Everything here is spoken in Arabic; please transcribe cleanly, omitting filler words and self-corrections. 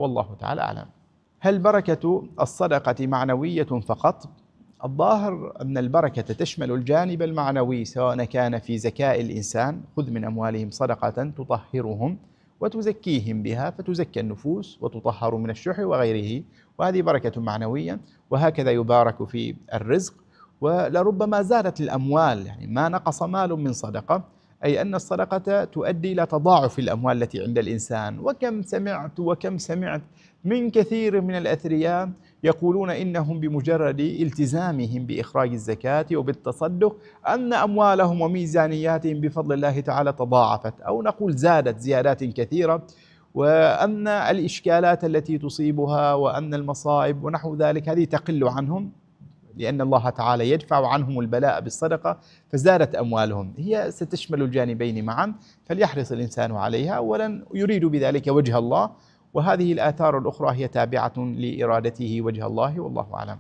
والله تعالى أعلم. هل بركة الصدقة معنوية فقط؟ الظاهر أن البركة تشمل الجانب المعنوي، سواء كان في زكاء الإنسان، خذ من أموالهم صدقة تطهرهم وتزكيهم بها، فتزكى النفوس وتطهر من الشح وغيره، وهذه بركة معنوية. وهكذا يبارك في الرزق، ولربما زادت الأموال، يعني ما نقص مال من صدقة، أي أن الصدقة تؤدي إلى تضاعف الأموال التي عند الإنسان. وكم سمعت من كثير من الأثرياء يقولون إنهم بمجرد التزامهم بإخراج الزكاة وبالتصدق أن أموالهم وميزانياتهم بفضل الله تعالى تضاعفت، أو نقول زادت زيادات كثيرة، وأن الإشكالات التي تصيبها وأن المصائب ونحو ذلك هذه تقل عنهم، لأن الله تعالى يدفع عنهم البلاء بالصدقة، فزادت أموالهم. هي ستشمل الجانبين معا، فليحرص الإنسان عليها. أولا يريد بذلك وجه الله، وهذه الآثار الأخرى هي تابعة لإرادته وجه الله، والله أعلم.